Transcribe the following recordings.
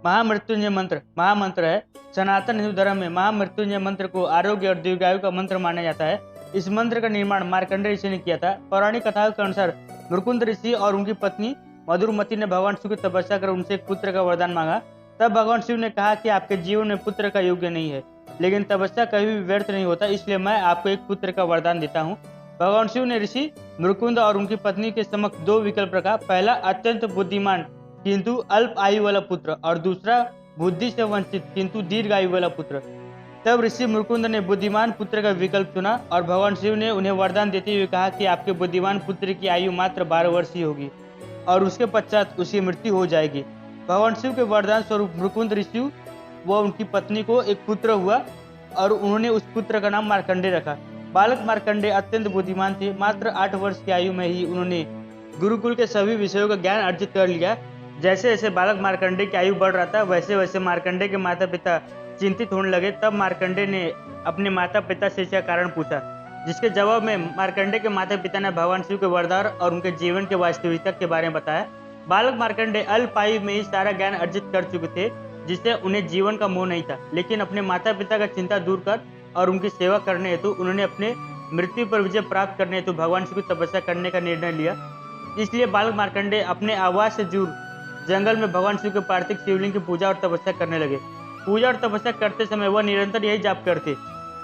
महामृत्युंजय मंत्र महामंत्र है। सनातन हिंदू धर्म में महामृत्युंजय मंत्र को आरोग्य और दीर्घायु का मंत्र माना जाता है। इस मंत्र का निर्माण मार्कंडेय ऋषि ने किया था। पौराणिक कथाओं के अनुसार मुरुकुंद ऋषि और उनकी पत्नी मधुरमती ने भगवान शिव की तपस्या कर उनसे एक पुत्र का वरदान मांगा। तब भगवान शिव ने कहा कि आपके जीवन में पुत्र का योग्य नहीं है, लेकिन तपस्या कभी भी व्यर्थ नहीं होता, इसलिए मैं आपको एक पुत्र का वरदान देता हूँ। भगवान शिव ने ऋषि मुरुकुंद और उनकी पत्नी के समक्ष दो विकल्प रखा। पहला, अत्यंत बुद्धिमान किंतु अल्प आयु वाला पुत्र, और दूसरा, बुद्धि से वंचित किंतु दीर्घ आयु वाला पुत्र। तब ऋषि मुरुकुंद ने बुद्धिमान पुत्र का विकल्प चुना और भगवान शिव ने उन्हें वरदान देते हुए कहा कि आपके बुद्धिमान पुत्र की आयु मात्र 12 वर्ष ही होगी और उसके पश्चात उसकी मृत्यु हो जाएगी। भगवान शिव के वरदान स्वरूप मुरुकुंद ऋषि व उनकी पत्नी को एक पुत्र हुआ और उन्होंने उस पुत्र का नाम मार्कंडेय रखा। बालक मार्कंडेय अत्यंत बुद्धिमान थे। मात्र 8 वर्ष की आयु में ही उन्होंने गुरुकुल के सभी विषयों का ज्ञान अर्जित कर लिया। जैसे जैसे बालक मार्कंडेय की आयु बढ़ रहा था, वैसे वैसे मार्कंडेय के माता पिता चिंतित होने लगे। तब मार्कंडेय ने अपने माता पिता से इसका कारण पूछा, जिसके जवाब में मार्कंडेय के माता पिता ने भगवान शिव के वरदान और उनके जीवन के वास्तविकता के बारे में बताया। बालक मार्कंडेय अल्प आयु में ही सारा ज्ञान अर्जित कर चुके थे, जिससे उन्हें जीवन का मोह नहीं था। लेकिन अपने माता पिता का चिंता दूर कर और उनकी सेवा करने हेतु उन्होंने अपने मृत्यु पर विजय प्राप्त करने हेतु भगवान शिव की तपस्या करने का निर्णय लिया। इसलिए बालक मार्कंडेय अपने आवास से दूर जंगल में भगवान शिव के पार्थिव शिवलिंग की पूजा और तपस्या करने लगे। पूजा और तपस्या करते समय वह निरंतर यही जाप करते,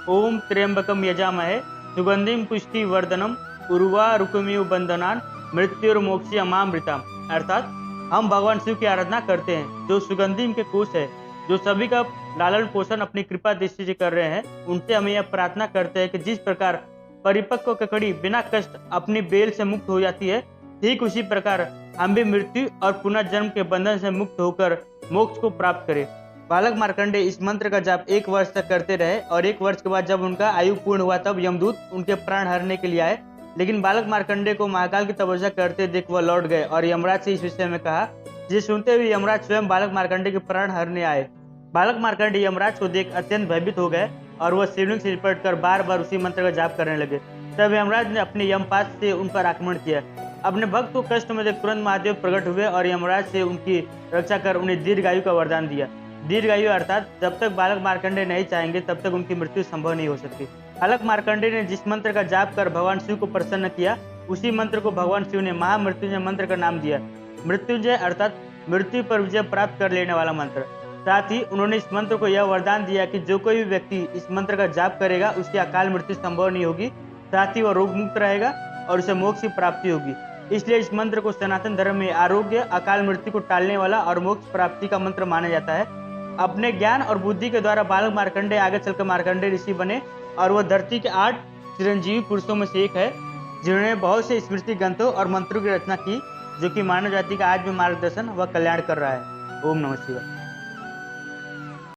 ओम त्र्यंबकम यजामहे सुगंधिम पुष्टि वर्धनम उर्वारुकमिव बंधनान मृत्युर्मोक्षी अमामृताम। अर्थात हम भगवान शिव की आराधना करते हैं जो सुगंधिम के कोष है, जो सभी का लालन पोषण अपनी कृपा दृष्टि से कर रहे हैं। उनसे हम यह प्रार्थना करते हैं कि जिस प्रकार परिपक्व ककड़ी बिना कष्ट अपनी बेल से मुक्त हो जाती है, ठीक उसी प्रकार हम भी मृत्यु और पुनर्जन्म के बंधन से मुक्त होकर मोक्ष को प्राप्त करें। बालक मार्कंडेय इस मंत्र का जाप 1 वर्ष तक करते रहे और 1 वर्ष के बाद जब उनका आयु पूर्ण हुआ तब यमदूत उनके प्राण हरने के लिए आए। लेकिन बालक मार्कंडेय को महाकाल की तपस्या करते देख वह लौट गए और यमराज से इस विषय में कहा, जिसे सुनते हुए यमराज स्वयं बालक मार्कंडेय के प्राण हरने आए। बालक मार्कंडेय यमराज को देख अत्यंत भयभीत हो गए और वह शिवलिंग से लिपट कर बार बार उसी मंत्र का जाप करने लगे। तब यमराज ने अपने यमपाश से उन पर आक्रमण किया। अपने भक्त को कष्ट में देख तुरंत महादेव प्रकट हुए और यमराज से उनकी रक्षा कर उन्हें दीर्घायु का वरदान दिया। दीर्घायु अर्थात जब तक बालक मार्कंडेय नहीं चाहेंगे तब तक उनकी मृत्यु संभव नहीं हो सकती। बालक मार्कंडेय ने जिस मंत्र का जाप कर भगवान शिव को प्रसन्न किया, उसी मंत्र को भगवान शिव ने महामृत्युंजय मंत्र का नाम दिया। मृत्युंजय अर्थात मृत्यु पर विजय प्राप्त कर लेने वाला मंत्र। साथ ही उन्होंने इस मंत्र को यह वरदान दिया कि जो कोई भी व्यक्ति इस मंत्र का जाप करेगा उसकी अकाल मृत्यु संभव नहीं होगी, साथ ही वह रोग मुक्त रहेगा और उसे मोक्ष की प्राप्ति होगी। इसलिए इस मंत्र को सनातन धर्म में आरोग्य, अकाल मृत्यु को टालने वाला और मोक्ष प्राप्ति का मंत्र माना जाता है। अपने ज्ञान और बुद्धि के द्वारा बालक मार्कंडेय आगे चलकर मार्कंडेय ऋषि बने और वह धरती के 8 चिरंजीवी पुरुषों में से एक है, जिन्होंने बहुत से स्मृति ग्रंथों और मंत्रों की रचना की, जो कि मानव जाति का आज भी मार्गदर्शन व कल्याण कर रहा है। ओम नमः शिवाय।